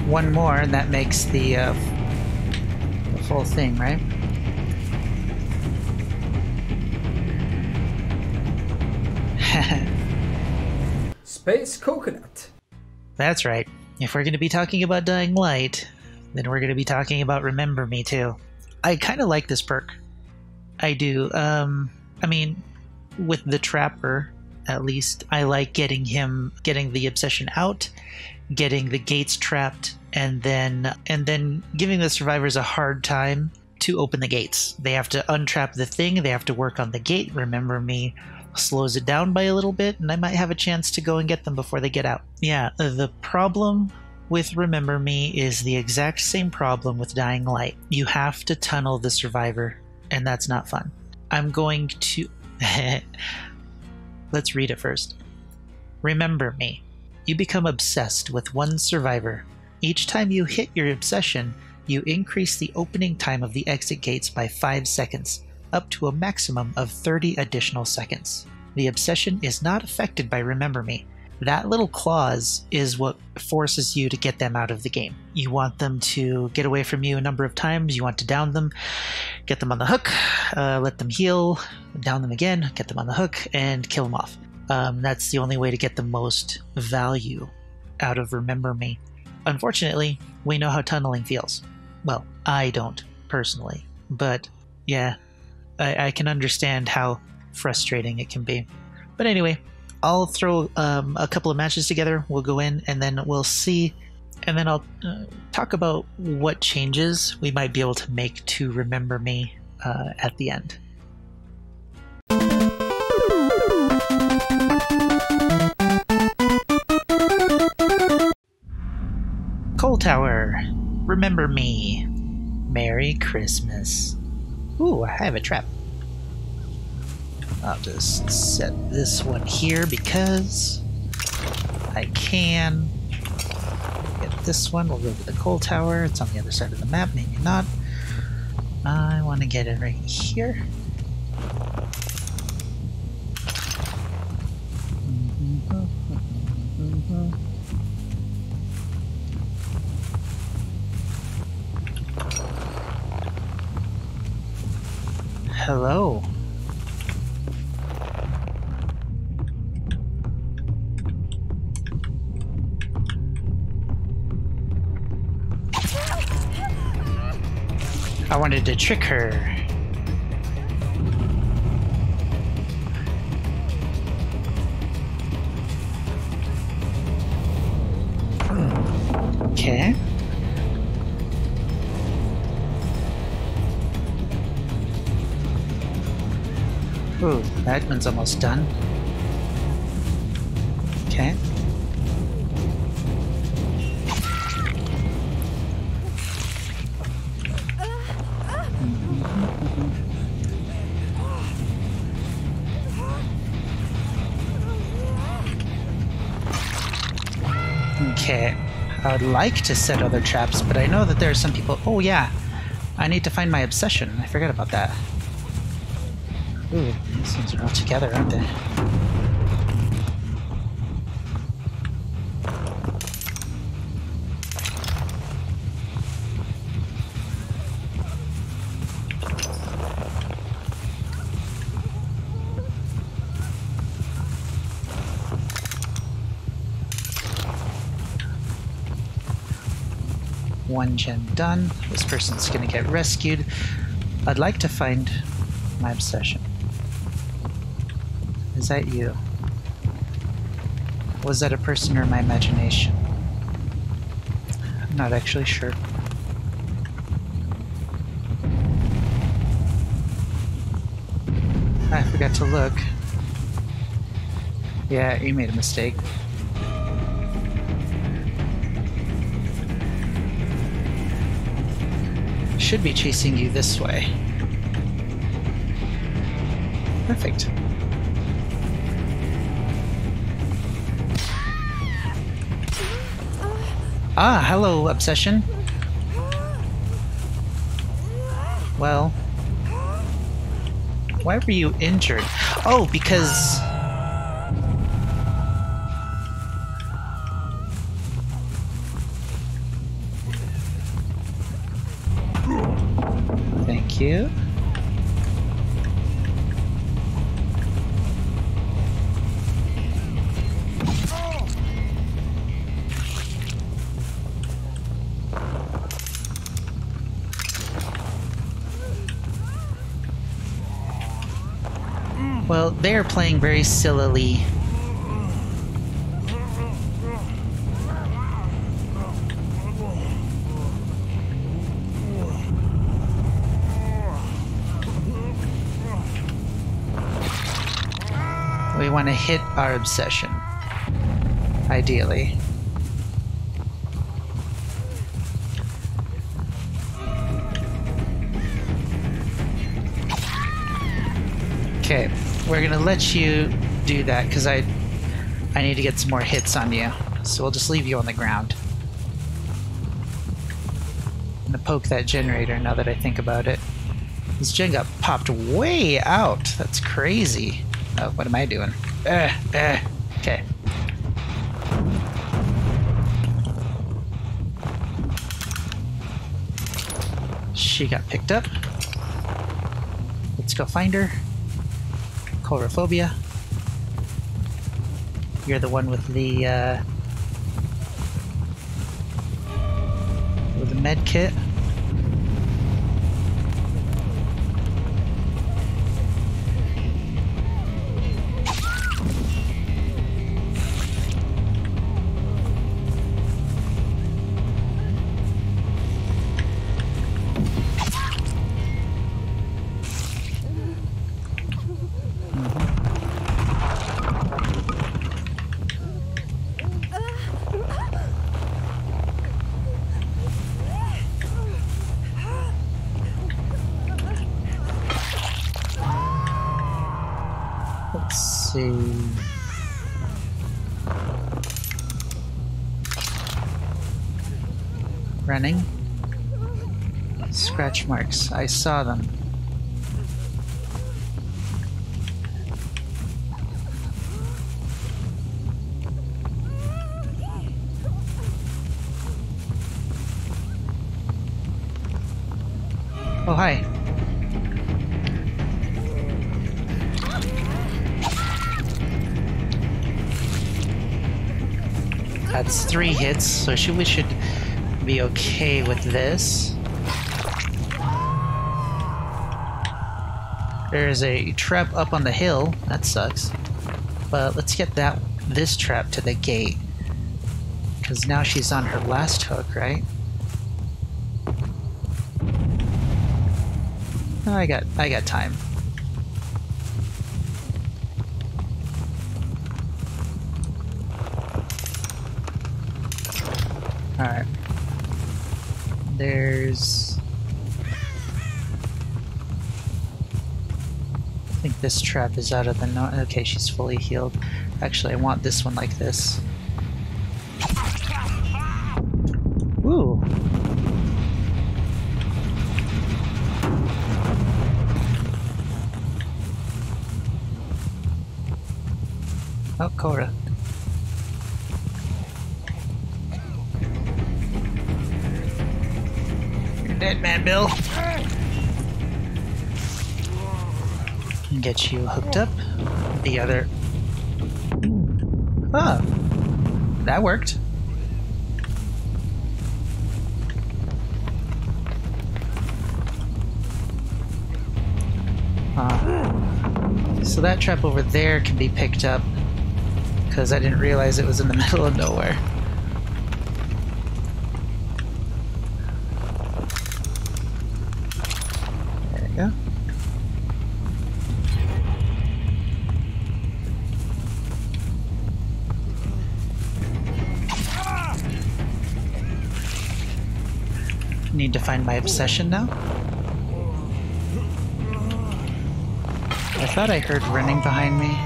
one more, and that makes the full thing, right? Space Coconut. That's right. If we're going to be talking about Dying Light, then we're going to be talking about Remember Me too. I kind of like this perk. I do. I mean, with the Trapper, at least, I like getting the obsession out, getting the gates trapped, and then giving the survivors a hard time to open the gates. They have to untrap the thing, they have to work on the gate. Remember Me slows it down by a little bit, and I might have a chance to go and get them before they get out. Yeah, the problem with Remember Me is the exact same problem with Dying Light. You have to tunnel the survivor, and that's not fun. I'm going to... Let's read it first. Remember Me. You become obsessed with one survivor. Each time you hit your obsession, you increase the opening time of the exit gates by 5 seconds, up to a maximum of 30 additional seconds. The obsession is not affected by Remember Me. That little clause is what forces you to get them out of the game. You want them to get away from you a number of times, you want to down them, get them on the hook, let them heal, down them again, get them on the hook, and kill them off. That's the only way to get the most value out of Remember Me. Unfortunately, we know how tunneling feels. Well, I don't, personally. But, yeah, I can understand how frustrating it can be. But anyway, I'll throw a couple of matches together, we'll go in, and then we'll see, and then I'll talk about what changes we might be able to make to Remember Me at the end. Coal Tower, Remember Me. Merry Christmas. Ooh, I have a trap. I'll just set this one here because I can. Get this one, we'll go to the coal tower. It's on the other side of the map, maybe not. I want to get it right here. Hello. I wanted to trick her. Okay. Ooh, that one's almost done. Okay. Okay, I would like to set other traps, but I know that there are some people... Oh yeah, I need to find my obsession. I forgot about that. Ooh, these things are all together, aren't they? One gen done. This person's gonna get rescued. I'd like to find my obsession. Is that you? Was that a person or my imagination? I'm not actually sure. I forgot to look. Yeah, you made a mistake. Should be chasing you this way. Perfect. Ah, hello, obsession. Well, why were you injured? Oh, because... Thank you. Well, they're playing very sillily. We want to hit our obsession, ideally. Okay, we're gonna let you do that because I need to get some more hits on you. So we'll just leave you on the ground. I'm gonna poke that generator now that I think about it. This gen got popped way out. That's crazy. Oh, what am I doing? Okay. She got picked up. Let's go find her. Chorophobia. You're the one with the med kit. Let's see. Running. Scratch marks. I saw them. Oh, hi. That's 3 hits, so we should be okay with this. There's a trap up on the hill. That sucks. But let's get this trap to the gate. Because now she's on her last hook, right? Oh, I got time. Alright. There's... I think this trap is out of the... Okay, she's fully healed. Actually, I want this one like this. Woo! Oh, Cora. Dead man, Bill. Get you hooked up. The other. Ah, that worked. So that trap over there can be picked up because I didn't realize it was in the middle of nowhere. Go. Need to find my obsession now. I thought I heard running behind me.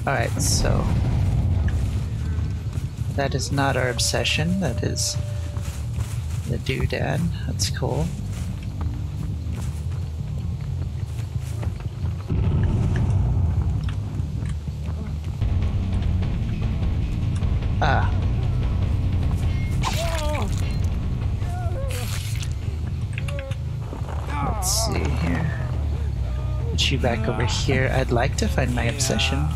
Alright, so that is not our obsession, that is the doodad. That's cool. Ah. you back over here. I'd like to find my obsession.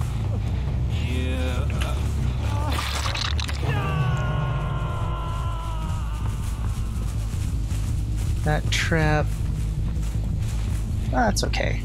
That trap... That's okay.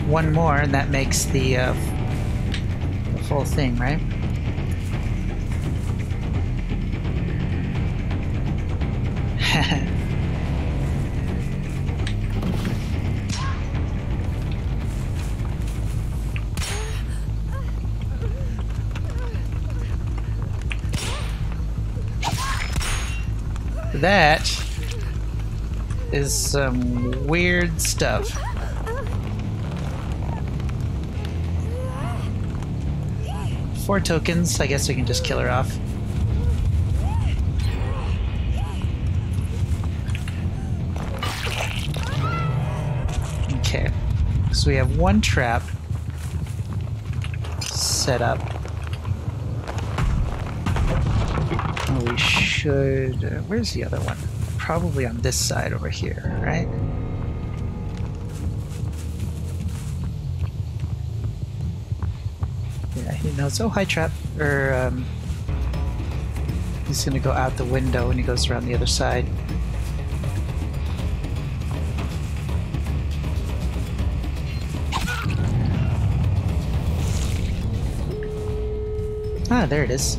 One more, and that makes the full thing, right? That is some weird stuff. Four tokens, I guess we can just kill her off. Okay, so we have one trap set up. Oh, we should... where's the other one? Probably on this side over here, right? Yeah, he knows. Oh, hi, trap. Or, he's gonna go out the window when he goes around the other side. Ah, there it is.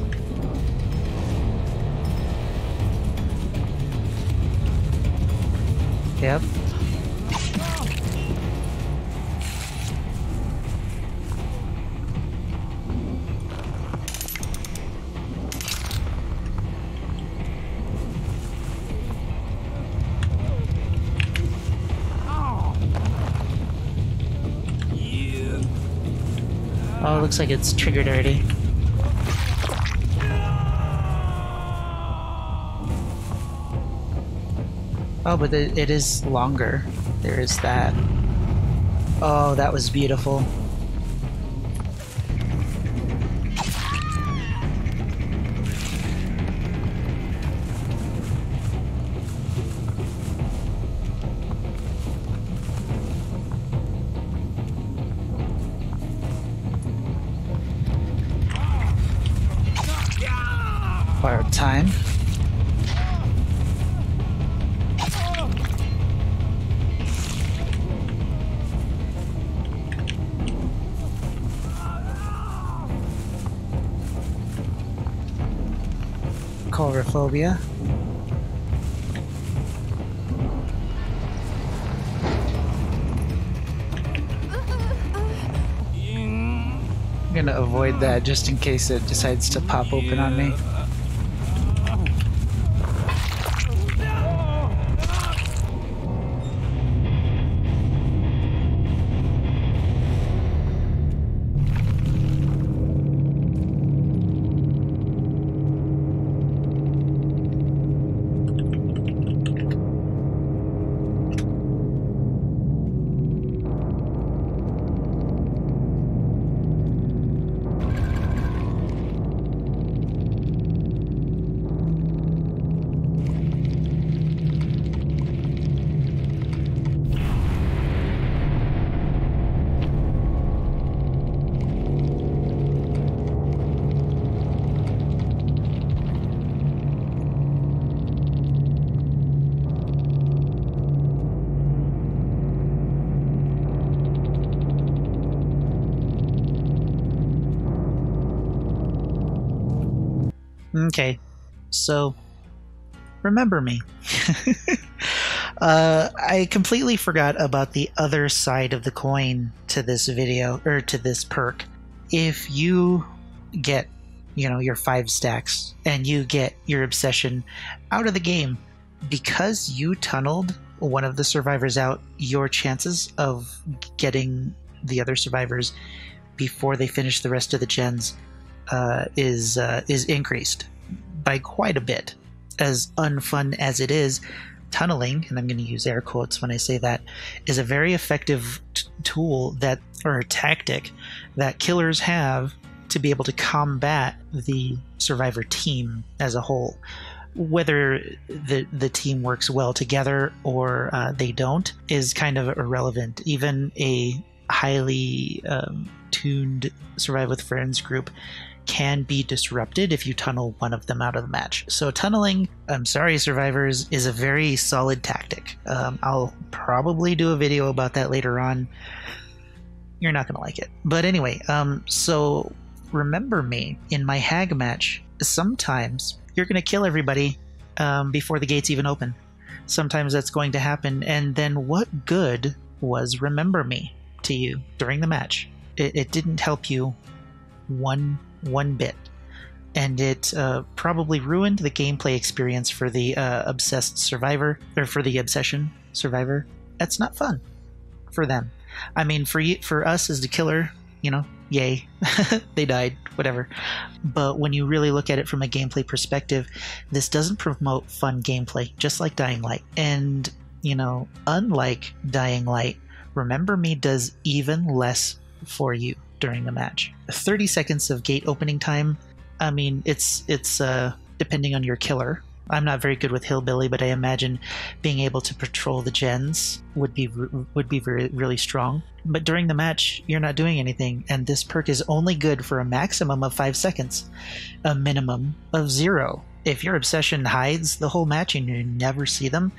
Yep. Oh, it looks like it's triggered already. Oh, but it is longer. There is that. Oh, that was beautiful. Borrowed time. Coulrophobia. I'm gonna avoid that just in case it decides to pop open on me. Okay, so remember me. I completely forgot about the other side of the coin to this video, or to this perk. If you get, you know, your 5 stacks and you get your obsession out of the game, because you tunneled one of the survivors out, your chances of getting the other survivors before they finish the rest of the gens is increased by quite a bit. As unfun as it is, tunneling, and I'm going to use air quotes when I say that, is a very effective tool or tactic that killers have to be able to combat the survivor team as a whole. Whether the team works well together or they don't is kind of irrelevant. Even a highly tuned Survive with Friends group can be disrupted if you tunnel one of them out of the match. So tunneling, I'm sorry survivors, is a very solid tactic. I'll probably do a video about that later on. You're not going to like it. But anyway, so remember me, in my hag match, sometimes you're going to kill everybody before the gates even open. Sometimes that's going to happen, and then what good was remember me to you during the match? It didn't help you one bit, and it probably ruined the gameplay experience for the obsessed survivor, or for the obsession survivor. That's not fun for them. I mean, for us as the killer, yay, they died, whatever. But when you really look at it from a gameplay perspective, this doesn't promote fun gameplay, just like Dying Light. And, unlike Dying Light, Remember Me does even less for you during the match. 30 seconds of gate opening time, I mean, it's depending on your killer. I'm not very good with Hillbilly, but I imagine being able to patrol the gens would be really strong. But during the match, you're not doing anything, and this perk is only good for a maximum of 5 seconds, a minimum of 0. If your obsession hides the whole match and you never see them,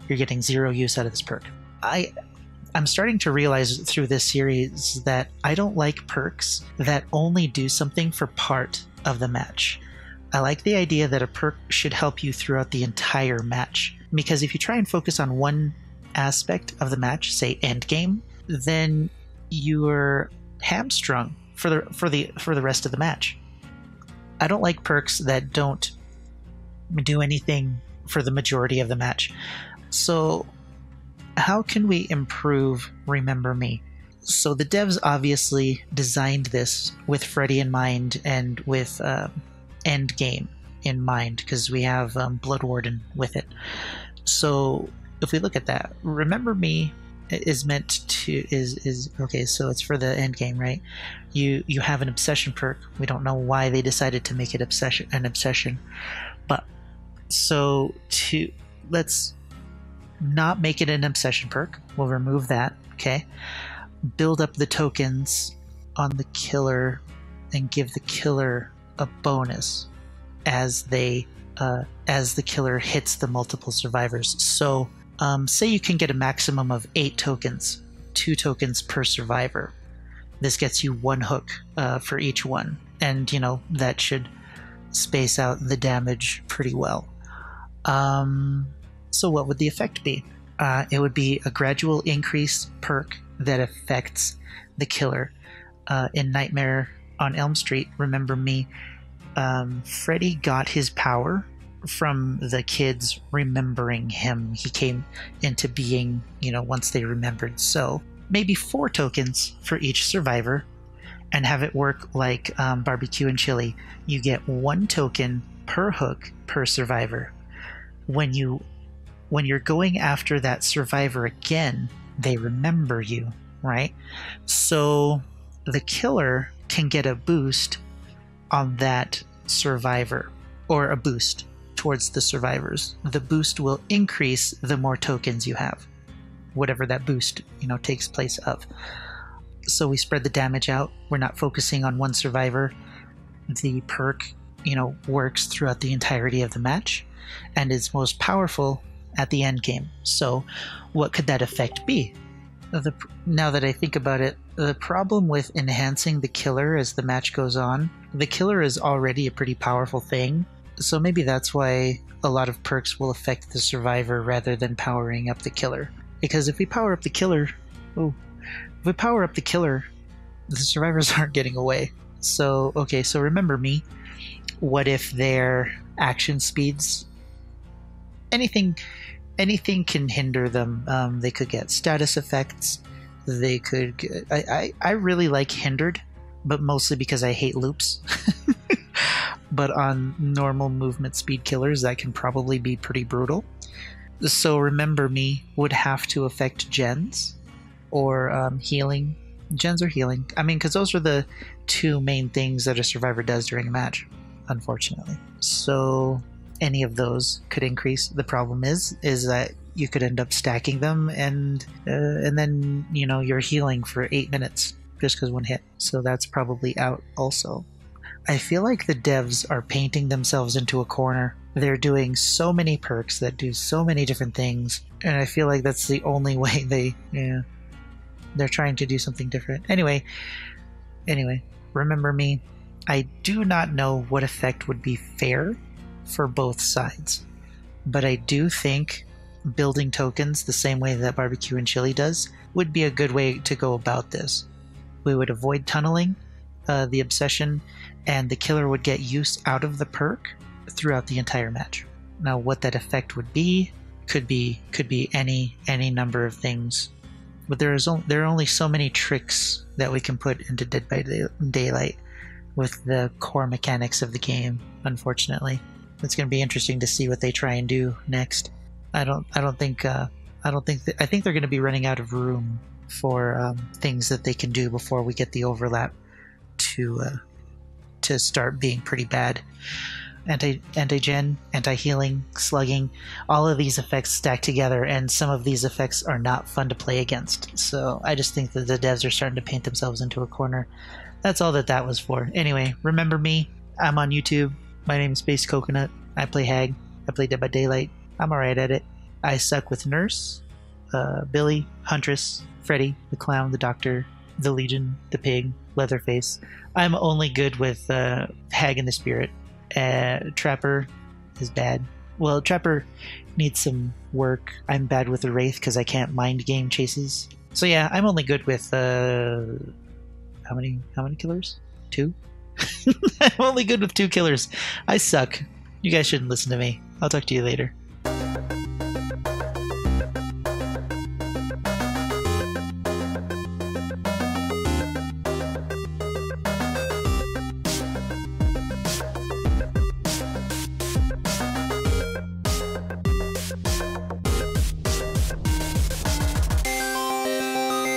you're getting 0 use out of this perk. I'm starting to realize through this series that I don't like perks that only do something for part of the match. I like the idea that a perk should help you throughout the entire match, because if you try and focus on one aspect of the match, say end game, then you're hamstrung for the rest of the match. I don't like perks that don't do anything for the majority of the match. So how can we improve Remember Me? So the devs obviously designed this with Freddy in mind and with end game in mind, because we have Blood Warden with it. So if we look at that, Remember Me is meant to is okay. So it's for the end game, right? You have an obsession perk. We don't know why they decided to make it an obsession, but so let's not make it an obsession perk. We'll remove that. Okay. Build up the tokens on the killer and give the killer a bonus as the killer hits the multiple survivors. So say you can get a maximum of 8 tokens, 2 tokens per survivor. This gets you 1 hook for each one, and that should space out the damage pretty well. So what would the effect be? It would be a gradual increase perk that affects the killer. In Nightmare on Elm Street, Remember Me, Freddy got his power from the kids remembering him. He came into being, once they remembered. So maybe 4 tokens for each survivor, and have it work like barbecue and chili. You get 1 token per hook per survivor. When you're going after that survivor again, they remember you, right? So the killer can get a boost on that survivor, or a boost towards the survivors. The boost will increase the more tokens you have, whatever that boost takes place of. So we spread the damage out. We're not focusing on one survivor. The perk works throughout the entirety of the match and is most powerful at the end game. So what could that effect be? Now that I think about it, the problem with enhancing the killer as the match goes on, the killer is already a pretty powerful thing, so maybe that's why a lot of perks will affect the survivor rather than powering up the killer. Because if we power up the killer, the survivors aren't getting away. So, okay, so Remember Me, what if their action speeds anything can hinder them. They could get status effects. They could get, I really like hindered, but mostly because I hate loops. But on normal movement speed killers, that can probably be pretty brutal. So Remember Me would have to affect gens or healing. Gens or healing. I mean, because those are the two main things that a survivor does during a match, unfortunately. So any of those could increase. The problem is that you could end up stacking them, and then you're healing for 8 minutes just because one hit. So that's probably out also. I feel like the devs are painting themselves into a corner. They're doing so many perks that do so many different things, and I feel like that's the only way they're trying to do something different. Anyway, Remember Me. I do not know what effect would be fair for both sides, but I do think building tokens the same way that Barbecue and Chili does would be a good way to go about this. We would avoid tunneling the obsession, and the killer would get use out of the perk throughout the entire match. Now, what that effect would be could be any number of things, but there are only so many tricks that we can put into Dead by Daylight with the core mechanics of the game. Unfortunately, it's going to be interesting to see what they try and do next. I think they're going to be running out of room for things that they can do before we get the overlap to start being pretty bad. Anti-gen, anti-healing, slugging, all of these effects stack together, and some of these effects are not fun to play against. So I just think that the devs are starting to paint themselves into a corner. That's all that was for. Anyway, Remember Me. I'm on YouTube. My name is Space Coconut. I play Hag. I play Dead by Daylight. I'm alright at it. I suck with Nurse, Billy, Huntress, Freddy, the Clown, the Doctor, the Legion, the Pig, Leatherface. I'm only good with Hag and the Spirit. Trapper is bad. Well, Trapper needs some work. I'm bad with the Wraith because I can't mind game chases. So yeah, I'm only good with how many killers? 2? I'm only good with 2 killers. I suck. You guys shouldn't listen to me. I'll talk to you later.